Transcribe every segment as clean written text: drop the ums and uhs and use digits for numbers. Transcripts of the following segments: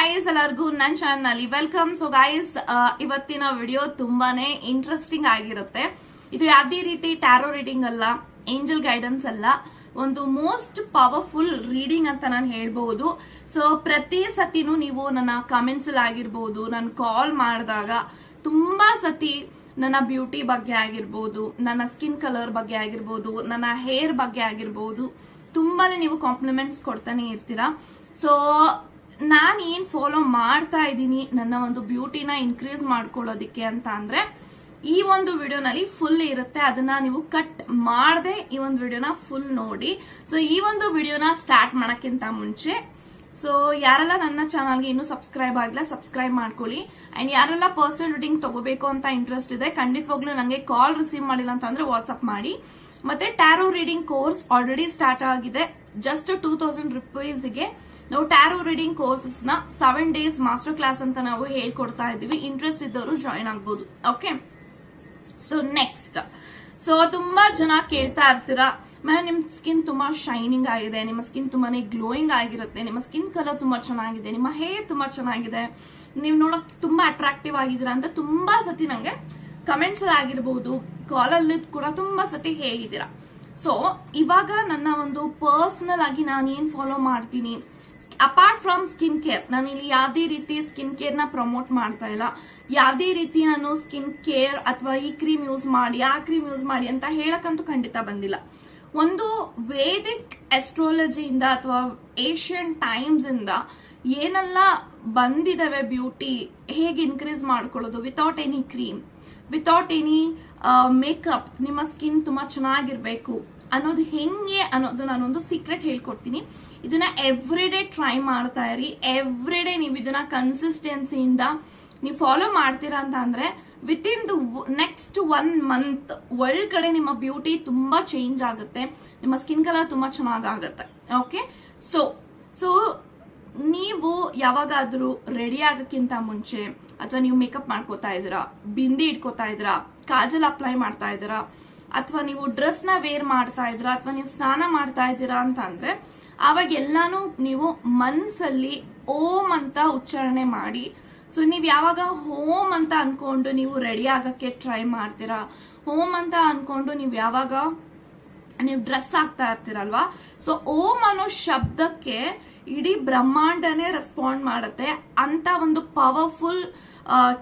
Guys, ಎಲ್ಲರಿಗೂ ನನ್ನ channel welcome. So guys, ಇವತ್ತಿನ ವಿಡಿಯೋ ತುಂಬಾನೇ ಇಂಟ್ರೆಸ್ಟಿಂಗ್ ಆಗಿರುತ್ತೆ. ಇದು ಯಾವುದೇ ರೀತಿ ಟ್ಯಾರೋ ರೀಡಿಂಗ್ ಅಲ್ಲ, ಏಂಜಲ್ ಗೈಡೆನ್ಸ್ ಅಲ್ಲ, ಒಂದು ಮೋಸ್ಟ್ ಪವರ್ಫುಲ್ ರೀಡಿಂಗ್ ಅಂತ ನಾನು ಹೇಳ್ಬಹುದು. ಸೊ ಪ್ರತಿ ಸತಿನೂ ನೀವು ನನ್ನ ಕಮೆಂಟ್ಸ್ ಆಗಿರ್ಬೋದು, ನಾನು ಕಾಲ್ ಮಾಡಿದಾಗ ತುಂಬಾ ಸತಿ ನನ್ನ ಬ್ಯೂಟಿ ಬಗ್ಗೆ ಆಗಿರ್ಬೋದು, ನನ್ನ ಸ್ಕಿನ್ ಕಲರ್ ಬಗ್ಗೆ ಆಗಿರ್ಬೋದು, ನನ್ನ ಹೇರ್ ಬಗ್ಗೆ ಆಗಿರ್ಬೋದು, ತುಂಬಾನೇ ನೀವು ಕಾಂಪ್ಲಿಮೆಂಟ್ಸ್ ಕೊಡ್ತಾನೆ ಇರ್ತೀರಾ. ಸೊ ನಾನು ಏನ್ ಫಾಲೋ ಮಾಡ್ತಾ ಇದ್ದೀನಿ ನನ್ನ ಒಂದು ಬ್ಯೂಟಿನ ಇನ್ಕ್ರೀಸ್ ಮಾಡ್ಕೊಳ್ಳೋದಿಕ್ಕೆ ಅಂತ ಅಂದ್ರೆ ಈ ಒಂದು ವಿಡಿಯೋನಲ್ಲಿ ಫುಲ್ ಇರುತ್ತೆ. ಅದನ್ನ ನೀವು ಕಟ್ ಮಾಡದೆ ಈ ಒಂದು ವಿಡಿಯೋನ ಫುಲ್ ನೋಡಿ. ಸೊ ಈ ಒಂದು ವಿಡಿಯೋನ ಸ್ಟಾರ್ಟ್ ಮಾಡಕ್ಕಿಂತ ಮುಂಚೆ, ಸೊ ಯಾರೆಲ್ಲ ನನ್ನ ಚಾನಲ್ಗೆ ಇನ್ನೂ ಸಬ್ಸ್ಕ್ರೈಬ್ ಆಗಿಲ್ಲ ಸಬ್ಸ್ಕ್ರೈಬ್ ಮಾಡ್ಕೊಳ್ಳಿ. ಅಂಡ್ ಯಾರೆಲ್ಲ ಪರ್ಸನಲ್ ರೀಡಿಂಗ್ ತಗೋಬೇಕು ಅಂತ ಇಂಟ್ರೆಸ್ಟ್ ಇದೆ, ಖಂಡಿತವಾಗ್ಲೂ ನನಗೆ ಕಾಲ್ ರಿಸೀವ್ ಮಾಡಿಲ್ಲ ಅಂತಂದ್ರೆ ವಾಟ್ಸ್ಆಪ್ ಮಾಡಿ. ಮತ್ತೆ tarot reading course already start ಆಗಿದೆ. ಜಸ್ಟ್ 2000 rupeesಗೆ ನಾವು ಟ್ಯಾರೋ ರೀಡಿಂಗ್ ಕೋರ್ಸಸ್ ನ 7 days ಮಾಸ್ಟರ್ ಕ್ಲಾಸ್ ಅಂತ ನಾವು ಹೇಳ್ಕೊಡ್ತಾ ಇದೀವಿ. ಇಂಟ್ರೆಸ್ಟ್ ಇದ್ದವರು ಜಾಯಿನ್ ಆಗ್ಬೋದು. ಓಕೆ, ಸೊ ನೆಕ್ಸ್ಟ್, ಸೊ ತುಂಬಾ ಜನ ಕೇಳ್ತಾ ಇರ್ತೀರಾ, ಮ್ಯಾಮ್ ನಿಮ್ ಸ್ಕಿನ್ ತುಂಬಾ ಶೈನಿಂಗ್ ಆಗಿದೆ, ನಿಮ್ಮ ಸ್ಕಿನ್ ತುಂಬಾನೇ ಗ್ಲೋಯಿಂಗ್ ಆಗಿರುತ್ತೆ, ನಿಮ್ಮ ಸ್ಕಿನ್ ಕಲರ್ ತುಂಬಾ ಚೆನ್ನಾಗಿದೆ, ನಿಮ್ಮ ಹೇರ್ ತುಂಬಾ ಚೆನ್ನಾಗಿದೆ, ನೀವು ನೋಡಕ್ ತುಂಬಾ ಅಟ್ರಾಕ್ಟಿವ್ ಆಗಿದ್ದೀರಾ ಅಂತ ತುಂಬಾ ಸತಿ ನಂಗೆ ಕಮೆಂಟ್ಸ್ ಆಗಿರ್ಬೋದು, ಕಾಲಲ್ಲಿ ಕೂಡ ತುಂಬಾ ಸತಿ ಹೇಳಿದ್ದೀರಾ. ಸೊ ಇವಾಗ ನನ್ನ ಒಂದು ಪರ್ಸನಲ್ ಆಗಿ ನಾನು ಏನ್ ಫಾಲೋ ಮಾಡ್ತೀನಿ, ಅಪಾರ್ಟ್ ಫ್ರಮ್ ಸ್ಕಿನ್ ಕೇರ್, ನಾನು ಇಲ್ಲಿ ಯಾವುದೇ ರೀತಿ ಸ್ಕಿನ್ ಕೇರ್ ನ ಪ್ರಮೋಟ್ ಮಾಡ್ತಾ ಇಲ್ಲ. ಯಾವುದೇ ರೀತಿ ನಾನು ಸ್ಕಿನ್ ಕೇರ್ ಅಥವಾ ಈ ಕ್ರೀಮ್ ಯೂಸ್ ಮಾಡಿ ಆ ಕ್ರೀಮ್ ಯೂಸ್ ಮಾಡಿ ಅಂತ ಹೇಳಕ್ಕಂತೂ ಖಂಡಿತ ಬಂದಿಲ್ಲ. ಒಂದು ವೇದಿಕ್ ಅಸ್ಟ್ರಾಲಜಿಯಿಂದ ಅಥವಾ ಏಷ್ಯನ್ ಟೈಮ್ಸ್ ಇಂದ ಏನೆಲ್ಲ ಬಂದಿದಾವೆ, ಬ್ಯೂಟಿ ಹೇಗೆ ಇನ್ಕ್ರೀಸ್ ಮಾಡ್ಕೊಳ್ಳೋದು without any cream, without any makeup, ನಿಮ್ಮ ಸ್ಕಿನ್ ತುಂಬಾ ಚೆನ್ನಾಗಿರ್ಬೇಕು ಅನ್ನೋದು ಹೆಂಗೆ ಅನ್ನೋದು ನಾನೊಂದು ಸೀಕ್ರೆಟ್ ಹೇಳ್ಕೊಡ್ತೀನಿ. ಇದನ್ನ ಎವ್ರಿ ಡೇ ಟ್ರೈ ಮಾಡ್ತಾ ಇರಿ. ಎವ್ರಿ ಡೇ ನೀವು ಇದನ್ನ ಕನ್ಸಿಸ್ಟೆನ್ಸಿಯಿಂದ ನೀವು ಫಾಲೋ ಮಾಡ್ತೀರಾ ಅಂತ ಅಂದ್ರೆ ವಿತಿನ್ ದ ನೆಕ್ಸ್ಟ್ 1 month ಒಳಗಡೆ ನಿಮ್ಮ ಬ್ಯೂಟಿ ತುಂಬಾ ಚೇಂಜ್ ಆಗುತ್ತೆ, ನಿಮ್ಮ ಸ್ಕಿನ್ ಕಲರ್ ತುಂಬಾ ಚೆನ್ನಾಗುತ್ತೆ. ಓಕೆ, ಸೊ ನೀವು ಯಾವಾಗಾದ್ರೂ ರೆಡಿ ಆಗಕ್ಕಿಂತ ಮುಂಚೆ ಅಥವಾ ನೀವು ಮೇಕಪ್ ಮಾಡ್ಕೋತಾ ಇದೀರಾ, ಬಿಂದಿ ಇಟ್ಕೋತಾ ಇದೀರಾ, ಕಾಜಲ್ ಅಪ್ಲೈ ಮಾಡ್ತಾ ಇದೀರಾ, ಅಥವಾ ನೀವು ಡ್ರೆಸ್ ನ ವೇರ್ ಮಾಡ್ತಾ ಇದ್ದೀರಾ, ಅಥವಾ ನೀವು ಸ್ನಾನ ಮಾಡ್ತಾ ಇದ್ದೀರಾ ಅಂತ ಅಂದ್ರೆ ಆವಾಗ ಎಲ್ಲಾನು ನೀವು ಮನ್ಸಲ್ಲಿ ಓಂ ಅಂತ ಉಚ್ಚಾರಣೆ ಮಾಡಿ. ಸೊ ನೀವು ಯಾವಾಗ ಹೋಮ್ ಅಂತ ಅನ್ಕೊಂಡು ನೀವು ರೆಡಿ ಆಗಕ್ಕೆ ಟ್ರೈ ಮಾಡ್ತೀರಾ, ಹೋಮ್ ಅಂತ ಅನ್ಕೊಂಡು ನೀವು ಯಾವಾಗ ನೀವು ಡ್ರೆಸ್ ಹಾಕ್ತಾ ಇರ್ತೀರಲ್ವಾ, ಸೊ ಓಂ ಅನ್ನೋ ಶಬ್ದಕ್ಕೆ ಇಡೀ ಬ್ರಹ್ಮಾಂಡನೇ ರೆಸ್ಪಾಂಡ್ ಮಾಡುತ್ತೆ. ಅಂತ ಒಂದು ಪವರ್ಫುಲ್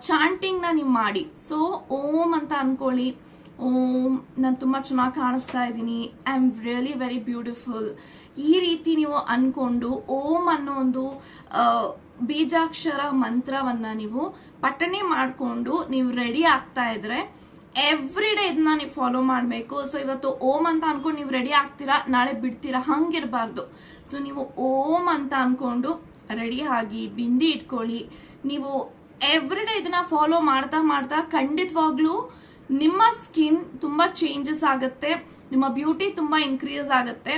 ಚಾಂಟಿಂಗ್ ನ ನೀವು ಮಾಡಿ. ಸೊ ಓಂ ಅಂತ ಅನ್ಕೊಳ್ಳಿ, ಓಂ ನಾನು ತುಂಬಾ ಚೆನ್ನಾಗಿ ಕಾಣಿಸ್ತಾ ಇದ್ದೀನಿ, I am really very beautiful, ಈ ರೀತಿ ನೀವು ಅನ್ಕೊಂಡು ಓಂ ಅನ್ನೋ ಒಂದು ಬೀಜಾಕ್ಷರ ಮಂತ್ರವನ್ನ ನೀವು ಪಠನೆ ಮಾಡ್ಕೊಂಡು ನೀವು ರೆಡಿ ಆಗ್ತಾ ಇದ್ರೆ ಎವ್ರಿ ಡೇ ಇದನ್ನ ನೀವು ಫಾಲೋ ಮಾಡ್ಬೇಕು. ಸೊ ಇವತ್ತು ಓಂ ಅಂತ ಅನ್ಕೊಂಡು ನೀವು ರೆಡಿ ಆಗ್ತೀರಾ, ನಾಳೆ ಬಿಡ್ತೀರಾ, ಹಂಗಿರ್ಬಾರ್ದು. ಸೊ ನೀವು ಓಂ ಅಂತ ಅನ್ಕೊಂಡು ರೆಡಿ ಆಗಿ ಬಿಂದಿ ಇಟ್ಕೊಳ್ಳಿ. ನೀವು ಎವ್ರಿ ಡೇ ಇದನ್ನ ಫಾಲೋ ಮಾಡ್ತಾ ಮಾಡ್ತಾ ಖಂಡಿತವಾಗ್ಲೂ ನಿಮ್ಮ ಸ್ಕಿನ್ ತುಂಬಾ ಚೇಂಜಸ್ ಆಗುತ್ತೆ, ನಿಮ್ಮ ಬ್ಯೂಟಿ ತುಂಬಾ ಇನ್ಕ್ರೀಸ್ ಆಗುತ್ತೆ,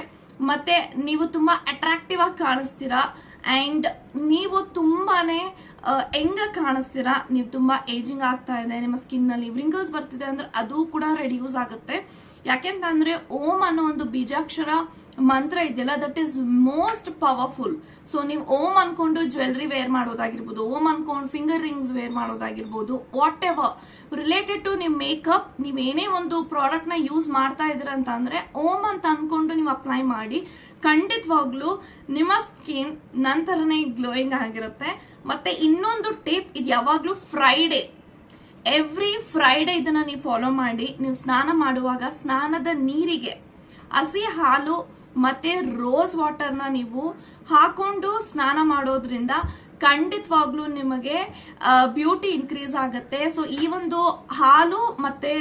ಮತ್ತೆ ನೀವು ತುಂಬಾ ಅಟ್ರಾಕ್ಟಿವ್ ಆಗಿ ಕಾಣಿಸ್ತೀರಾ. ಅಂಡ್ ನೀವು ತುಂಬಾನೇ ಹೆಂಗ ಕಾಣಿಸ್ತೀರಾ, ನೀವು ತುಂಬಾ ಏಜಿಂಗ್ ಆಗ್ತಾ ಇದೆ, ನಿಮ್ಮ ಸ್ಕಿನ್ ನಲ್ಲಿ ವ್ರಿಂಕಲ್ಸ್ ಬರ್ತಿದೆ ಅಂದ್ರೆ ಅದು ಕೂಡ ರೆಡ್ಯೂಸ್ ಆಗುತ್ತೆ. ಯಾಕೆಂತಂದ್ರೆ ಓಂ ಅನ್ನೋ ಒಂದು ಬೀಜಾಕ್ಷರ ಮಂತ್ರ ಇದೆಯಲ್ಲ, that is most powerful. So ನೀವು ಓಂ ಅನ್ಕೊಂಡು ಜ್ಯುವೆಲ್ರಿ ವೇರ್ ಮಾಡೋದಾಗಿರ್ಬೋದು, ಓಂ ಅನ್ಕೊಂಡು ಫಿಂಗರ್ ರಿಂಗ್ಸ್ ವೇರ್ ಮಾಡೋದಾಗಿರ್ಬೋದು, ವಾಟ್ ಎವರ್ ರಿಲೇಟೆಡ್ ಟು ನಿಮ್ ಮೇಕಪ್, ನೀವ್ ಏನೇ ಒಂದು ಪ್ರಾಡಕ್ಟ್ ನ ಯೂಸ್ ಮಾಡ್ತಾ ಇದೀರ ಅಂತ ಅಂದ್ರೆ ಓಂ ಅಂತ ಅನ್ಕೊಂಡು ನೀವು ಅಪ್ಲೈ ಮಾಡಿ. ಖಂಡಿತವಾಗ್ಲೂ ನಿಮ್ಮ ಸ್ಕಿನ್ ನಂತರನೇ ಗ್ಲೋಯಿಂಗ್ ಆಗಿರುತ್ತೆ. ಮತ್ತೆ ಇನ್ನೊಂದು ಟಿಪ್, ಇದು ಯಾವಾಗ್ಲೂ ಫ್ರೈಡೆ, ಎವ್ರಿ ಫ್ರೈಡೆ ಇದನ್ನ ನೀವು ಫಾಲೋ ಮಾಡಿ. ನೀವು ಸ್ನಾನ ಮಾಡುವಾಗ ಸ್ನಾನದ ನೀರಿಗೆ ಹಸಿ ಹಾಲು ಮತ್ತೆ ರೋಸ್ ವಾಟರ್ ನ ನೀವು ಹಾಕೊಂಡು ಸ್ನಾನ ಮಾಡೋದ್ರಿಂದ ಖಂಡಿತವಾಗ್ಲೂ ನಿಮಗೆ ಬ್ಯೂಟಿ ಇನ್ಕ್ರೀಸ್ ಆಗುತ್ತೆ. ಸೊ ಈ ಒಂದು ಹಾಲು ಮತ್ತೆ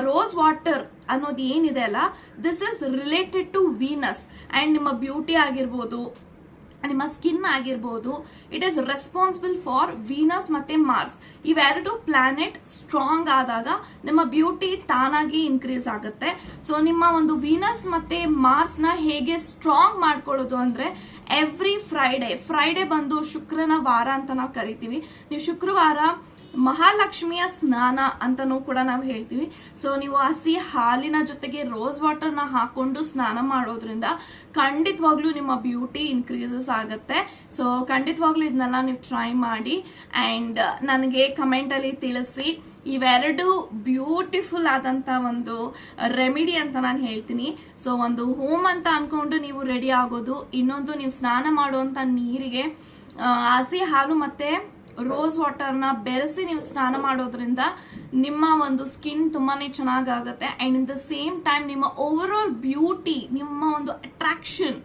ರೋಸ್ ವಾಟರ್ ಅನ್ನೋದು ಏನಿದೆ ಅಲ್ಲ, this is related to Venus. And ನಿಮ್ಮ ಬ್ಯೂಟಿ ಆಗಿರ್ಬೋದು, ನಿಮ್ಮ ಸ್ಕಿನ್ ಆಗಿರ್ಬೋದು, it is responsible for Venus ಮತ್ತೆ ಮಾರ್ಸ್. ಇವೆರಡು ಪ್ಲಾನೆಟ್ ಸ್ಟ್ರಾಂಗ್ ಆದಾಗ ನಿಮ್ಮ ಬ್ಯೂಟಿ ತಾನಾಗಿ ಇನ್ಕ್ರೀಸ್ ಆಗುತ್ತೆ. ಸೊ ನಿಮ್ಮ ಒಂದು ವೀನಸ್ ಮತ್ತೆ ಮಾರ್ಸ್ ನ ಹೇಗೆ ಸ್ಟ್ರಾಂಗ್ ಮಾಡ್ಕೊಳ್ಳೋದು ಅಂದ್ರೆ ಎವ್ರಿ ಫ್ರೈಡೆ ಬಂದು ಶುಕ್ರನ ವಾರ ಅಂತ ನಾವು ಕರಿತೀವಿ. ನೀವು ಶುಕ್ರವಾರ ಮಹಾಲಕ್ಷ್ಮಿಯ ಸ್ನಾನ ಅಂತಾನೂ ಕೂಡ ನಾವು ಹೇಳ್ತೀವಿ. ಸೊ ನೀವು ಹಸಿ ಹಾಲಿನ ಜೊತೆಗೆ ರೋಸ್ ವಾಟರ್ನ ಹಾಕೊಂಡು ಸ್ನಾನ ಮಾಡೋದ್ರಿಂದ ಖಂಡಿತವಾಗ್ಲೂ ನಿಮ್ಮ ಬ್ಯೂಟಿ ಇನ್ಕ್ರೀಸಸ್ ಆಗುತ್ತೆ. ಸೊ ಖಂಡಿತವಾಗ್ಲೂ ಇದನ್ನೆಲ್ಲ ನೀವು ಟ್ರೈ ಮಾಡಿ ಅಂಡ್ ನನಗೆ ಕಮೆಂಟ್ ಅಲ್ಲಿ ತಿಳಿಸಿ. ಇವೆರಡು ಬ್ಯೂಟಿಫುಲ್ ಆದಂತ ಒಂದು ರೆಮಿಡಿ ಅಂತ ನಾನು ಹೇಳ್ತೀನಿ. ಸೊ ಒಂದು ಹೋಮ್ ಅಂತ ಅನ್ಕೊಂಡು ನೀವು ರೆಡಿ ಆಗೋದು, ಇನ್ನೊಂದು ನೀವು ಸ್ನಾನ ಮಾಡುವಂತ ನೀರಿಗೆ ಹಸಿ ಹಾಲು ಮತ್ತೆ ರೋಸ್ ವಾಟರ್ನ ಬೆರೆಸಿ ನೀವು ಸ್ನಾನ ಮಾಡೋದ್ರಿಂದ ನಿಮ್ಮ ಒಂದು ಸ್ಕಿನ್ ತುಂಬಾನೇ ಚೆನ್ನಾಗಾಗುತ್ತೆ and in the same time ನಿಮ್ಮ ಓವರ್ ಆಲ್ ಬ್ಯೂಟಿ, ನಿಮ್ಮ ಒಂದು ಅಟ್ರಾಕ್ಷನ್,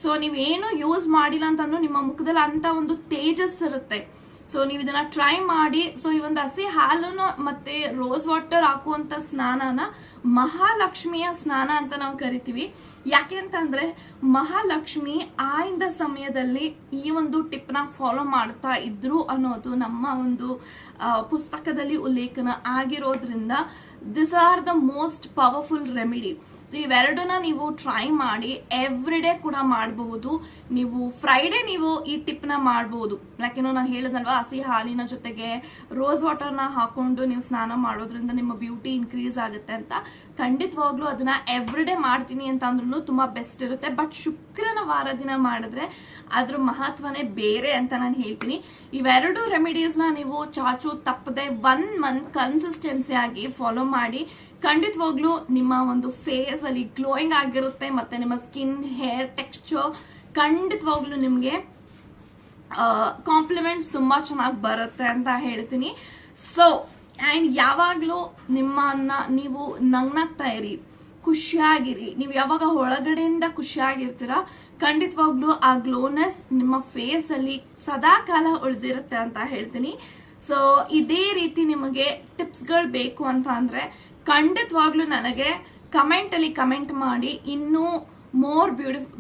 ಸೊ ನೀವೇನು ಯೂಸ್ ಮಾಡಿಲ್ಲ ಅಂತಂದ್ರೂ ನಿಮ್ಮ ಮುಖದಲ್ಲಿ ಅಂತ ಒಂದು ತೇಜಸ್ ಇರುತ್ತೆ. ಸೊ ನೀವು ಇದನ್ನ ಟ್ರೈ ಮಾಡಿ. ಸೊ ಈ ಒಂದು ಹಸಿ ಹಾಲನ್ನು ಮತ್ತೆ ರೋಸ್ ವಾಟರ್ ಹಾಕುವಂತ ಸ್ನಾನನ ಮಹಾಲಕ್ಷ್ಮಿಯ ಸ್ನಾನ ಅಂತ ನಾವು ಕರಿತೀವಿ. ಯಾಕೆ ಅಂತಂದ್ರೆ ಮಹಾಲಕ್ಷ್ಮಿ ಆಯ್ದ ಸಮಯದಲ್ಲಿ ಈ ಒಂದು ಟಿಪ್ ನ ಫಾಲೋ ಮಾಡ್ತಾ ಇದ್ರು ಅನ್ನೋದು ನಮ್ಮ ಒಂದು ಪುಸ್ತಕದಲ್ಲಿ ಉಲ್ಲೇಖನ ಆಗಿರೋದ್ರಿಂದ this are the most powerful remedy. So ಇವೆರಡನ್ನ ನೀವು ಟ್ರೈ ಮಾಡಿ, ಎವ್ರಿ ಡೇ ಕೂಡ ಮಾಡಬಹುದು. ನೀವು ಫ್ರೈಡೇ ನೀವು ಈ ಟಿಪ್ ನ ಮಾಡಬಹುದು. ಯಾಕೆನೋ ನಾನು ಹೇಳಿದ್ನಲ್ವಾ, ಹಸಿ ಹಾಲಿನ ಜೊತೆಗೆ ರೋಸ್ ವಾಟರ್ ನ ಹಾಕೊಂಡು ನೀವು ಸ್ನಾನ ಮಾಡೋದ್ರಿಂದ ನಿಮ್ಮ ಬ್ಯೂಟಿ ಇನ್ಕ್ರೀಸ್ ಆಗುತ್ತೆ ಅಂತ. ಖಂಡಿತವಾಗ್ಲೂ ಅದನ್ನ ಎವ್ರಿ ಡೇ ಮಾಡ್ತೀನಿ ಅಂತ ಅಂದ್ರೂ ತುಂಬಾ ಬೆಸ್ಟ್ ಇರುತ್ತೆ. ಬಟ್ ಶುಕ್ರನ ವಾರ ದಿನ ಮಾಡಿದ್ರೆ ಅದ್ರ ಮಹತ್ವನೇ ಬೇರೆ ಅಂತ ನಾನು ಹೇಳ್ತೀನಿ. ಇವೆರಡು ರೆಮಿಡೀಸ್ ನ ನೀವು ಚಾಚು ತಪ್ಪದೆ 1 ಮಂತ್ ಕನ್ಸಿಸ್ಟೆನ್ಸಿ ಆಗಿ ಫಾಲೋ ಮಾಡಿ. ಖಂಡಿತವಾಗ್ಲೂ ನಿಮ್ಮ ಒಂದು ಫೇಸ್ ಅಲ್ಲಿ ಗ್ಲೋಯಿಂಗ್ ಆಗಿರುತ್ತೆ ಮತ್ತೆ ನಿಮ್ಮ ಸ್ಕಿನ್ ಹೇರ್ ಟೆಕ್ಸ್ಚರ್ ಖಂಡಿತವಾಗ್ಲೂ ನಿಮ್ಗೆ ಕಾಂಪ್ಲಿಮೆಂಟ್ಸ್ ತುಂಬಾ ಚೆನ್ನಾಗಿ ಬರುತ್ತೆ ಅಂತ ಹೇಳ್ತೀನಿ. ಸೊ ಅಂಡ್ ಯಾವಾಗ್ಲೂ ನಿಮ್ಮನ್ನ ನೀವು ನಗ್ನಗ್ತಾ ಇರಿ, ಖುಷಿಯಾಗಿರಿ. ನೀವು ಯಾವಾಗ ಒಳಗಡೆಯಿಂದ ಖುಷಿಯಾಗಿರ್ತೀರಾ ಖಂಡಿತವಾಗ್ಲೂ ಆ ಗ್ಲೋನೆಸ್ ನಿಮ್ಮ ಫೇಸ್ ಅಲ್ಲಿ ಸದಾ ಕಾಲ ಉಳಿದಿರುತ್ತೆ ಅಂತ ಹೇಳ್ತೀನಿ. ಸೊ ಇದೇ ರೀತಿ ನಿಮಗೆ ಟಿಪ್ಸ್ ಗಳು ಬೇಕು ಅಂತ ಅಂದ್ರೆ ಖಂಡಿತವಾಗ್ಲೂ ನನಗೆ ಕಮೆಂಟ್ ಅಲ್ಲಿ ಕಮೆಂಟ್ ಮಾಡಿ, ಇನ್ನೂ ಮೋರ್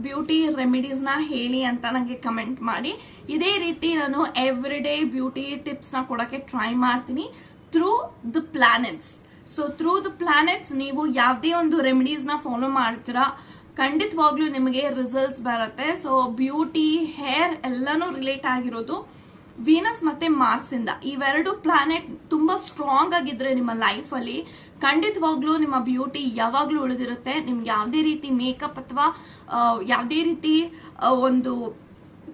ಬ್ಯೂಟಿ ರೆಮಿಡೀಸ್ ನ ಹೇಳಿ ಅಂತ ನನಗೆ ಕಮೆಂಟ್ ಮಾಡಿ. ಇದೇ ರೀತಿ ನಾನು ಎವ್ರಿ ಡೇ ಬ್ಯೂಟಿ ಟಿಪ್ಸ್ ನ ಕೊಡಕ್ಕೆ ಟ್ರೈ ಮಾಡ್ತೀನಿ through the planets. So through the planets ನೀವು ಯಾವುದೇ ಒಂದು ರೆಮಿಡೀಸ್ ನ ಫಾಲೋ ಮಾಡ್ತೀರಾ ಖಂಡಿತವಾಗ್ಲೂ ನಿಮಗೆ ರಿಸಲ್ಟ್ಸ್ ಬರುತ್ತೆ. ಸೊ ಬ್ಯೂಟಿ ಹೇರ್ ಎಲ್ಲಾನು ರಿಲೇಟ್ ಆಗಿರೋದು ವೀನಸ್ ಮತ್ತೆ ಮಾರ್ಸ್ ಇಂದ. ಇವೆರಡು ಪ್ಲಾನೆಟ್ ತುಂಬಾ ಸ್ಟ್ರಾಂಗ್ ಆಗಿದ್ರೆ ನಿಮ್ಮ ಲೈಫ್ ಅಲ್ಲಿ ಖಂಡಿತವಾಗ್ಲೂ ನಿಮ್ಮ ಬ್ಯೂಟಿ ಯಾವಾಗ್ಲೂ ಉಳಿದಿರುತ್ತೆ. ನಿಮ್ಗೆ ಯಾವುದೇ ರೀತಿ ಮೇಕಪ್ ಅಥವಾ ಯಾವುದೇ ರೀತಿ ಒಂದು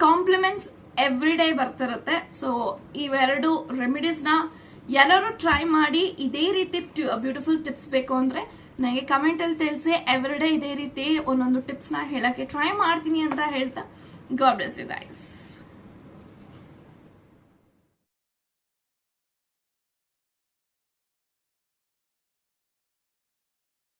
ಕಾಂಪ್ಲಿಮೆಂಟ್ಸ್ ಎವ್ರಿ ಡೇ ಬರ್ತಿರುತ್ತೆ. ಸೊ ಇವೆರಡು ರೆಮಿಡೀಸ್ ನ ಎಲ್ಲರೂ ಟ್ರೈ ಮಾಡಿ. ಇದೇ ರೀತಿ ಬ್ಯೂಟಿಫುಲ್ ಟಿಪ್ಸ್ ಬೇಕು ಅಂದ್ರೆ ನನಗೆ ಕಮೆಂಟ್ ಅಲ್ಲಿ ತಿಳಿಸಿ. ಎವ್ರಿ ಡೇ ಇದೇ ರೀತಿ ಒಂದೊಂದು ಟಿಪ್ಸ್ ನ ಹೇಳಕ್ಕೆ ಟ್ರೈ ಮಾಡ್ತೀನಿ ಅಂತ ಹೇಳ್ತಾ, ಗಾಡ್ ಬ್ಲೆಸ್ ಯು ಗೈಸ್.